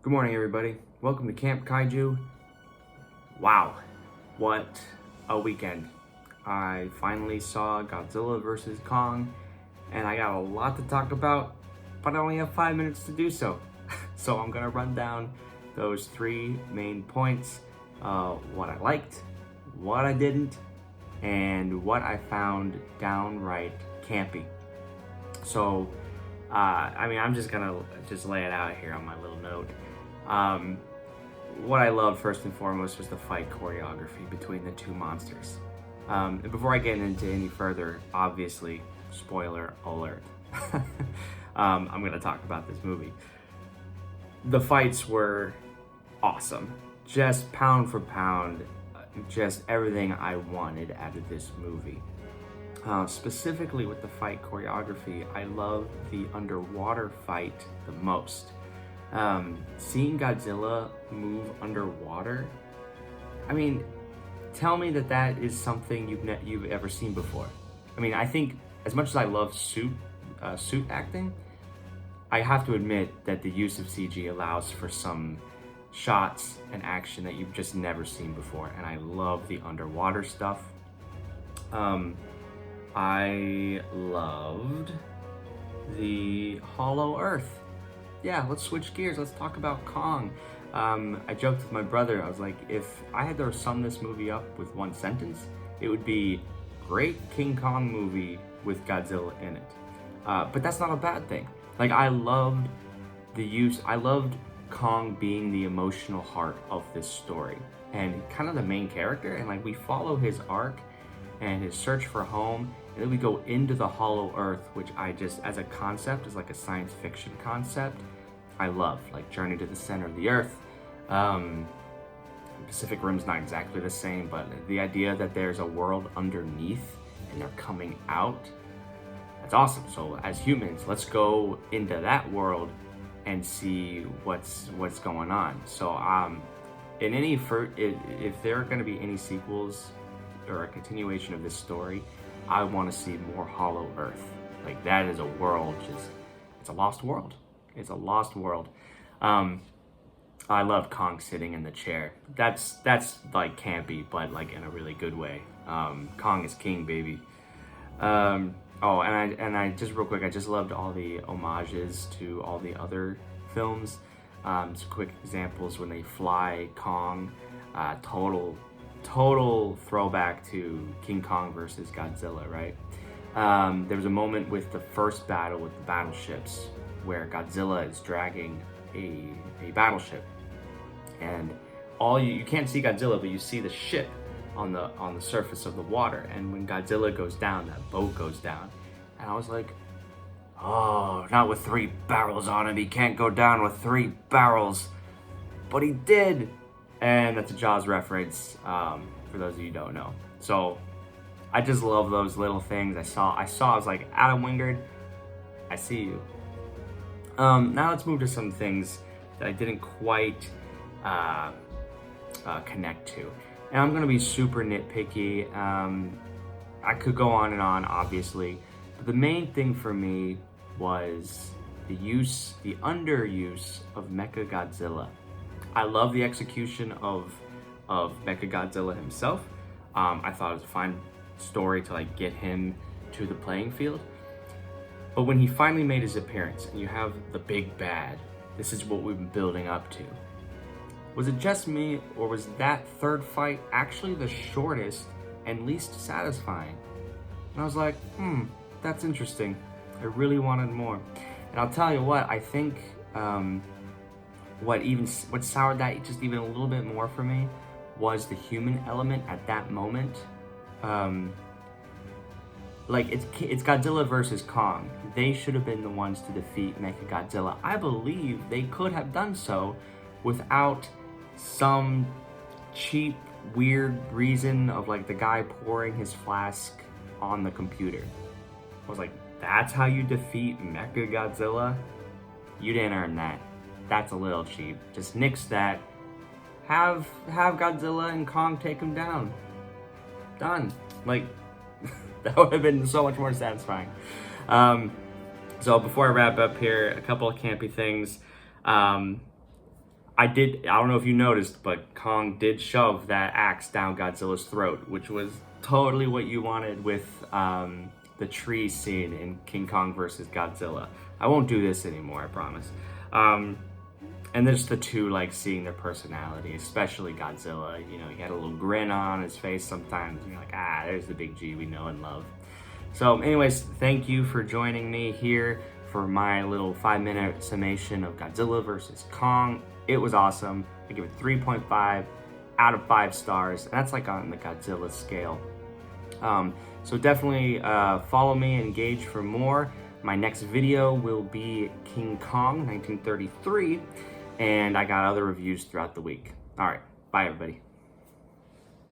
Good morning, everybody. Welcome to Camp Kaiju. Wow, what a weekend. I finally saw Godzilla vs. Kong, and I got a lot to talk about, but I only have 5 minutes to do so. So I'm gonna run down those three main points, what I liked, what I didn't, and what I found downright campy. So, I'm just gonna lay it out here on my little note. What I loved first and foremost was the fight choreography between the two monsters. And before I get into any further, obviously, spoiler alert, I'm going to talk about this movie. The fights were awesome. Just pound for pound, just everything I wanted out of this movie. Specifically with the fight choreography, I love the underwater fight the most. Seeing Godzilla move underwater, tell me that is something you've ever seen before. I think as much as I love suit acting, I have to admit that the use of CG allows for some shots and action that you've just never seen before, and I love the underwater stuff. I loved the Hollow Earth. Yeah, let's switch gears. Let's talk about Kong. I joked with my brother. I was like, if I had to sum this movie up with one sentence, it would be great King Kong movie with Godzilla in it. But that's not a bad thing. I loved Kong being the emotional heart of this story and kind of the main character. And we follow his arc and his search for home. And then we go into the Hollow Earth, which I just, as a concept, is like a science fiction concept. I love, Journey to the Center of the Earth. Pacific Rim's not exactly the same, but the idea that there's a world underneath and they're coming out, that's awesome. So as humans, let's go into that world and see what's going on. So if there are going to be any sequels or a continuation of this story, I want to see more Hollow Earth. That is a world, it's a lost world. It's a lost world. I love Kong sitting in the chair. That's campy, but in a really good way. Kong is king, baby. And I just real quick, I just loved all the homages to all the other films. Some quick examples: when they fly Kong, total throwback to King Kong versus Godzilla, right? There was a moment with the first battle with the battleships where Godzilla is dragging a battleship, and you can't see Godzilla, but you see the ship on the surface of the water. And when Godzilla goes down, that boat goes down, and I was like, oh, not with 3 barrels on him. He can't go down with 3 barrels, but he did. And that's a Jaws reference, for those of you who don't know. So I just love those little things. I was like, Adam Wingard, I see you. Now let's move to some things that I didn't quite connect to. And I'm gonna be super nitpicky. I could go on and on, obviously, but the main thing for me was the underuse of MechaGodzilla. I love the execution of MechaGodzilla himself. I thought it was a fine story to get him to the playing field. But when he finally made his appearance and you have the big bad, this is what we've been building up to. Was it just me, or was that third fight actually the shortest and least satisfying? And I was like, that's interesting. I really wanted more. And I'll tell you what, I think what soured that just even a little bit more for me was the human element at that moment. It's Godzilla versus Kong. They should have been the ones to defeat MechaGodzilla. I believe they could have done so without some cheap, weird reason of the guy pouring his flask on the computer. I was like, that's how you defeat MechaGodzilla? You didn't earn that. That's a little cheap. Just nix that. Have Godzilla and Kong take him down. Done. That would have been so much more satisfying. So before I wrap up here, a couple of campy things. I don't know if you noticed, but Kong did shove that axe down Godzilla's throat, which was totally what you wanted with the tree scene in King Kong versus Godzilla. I won't do this anymore, I promise. And there's the two, like, seeing their personality, especially Godzilla. You know, he had a little grin on his face sometimes. You're like, there's the big G we know and love. So anyways, thank you for joining me here for my little 5-minute summation of Godzilla versus Kong. It was awesome. I give it 3.5 out of 5 stars. And that's like on the Godzilla scale. So definitely follow me and engage for more. My next video will be King Kong 1933. And I got other reviews throughout the week. All right, bye everybody.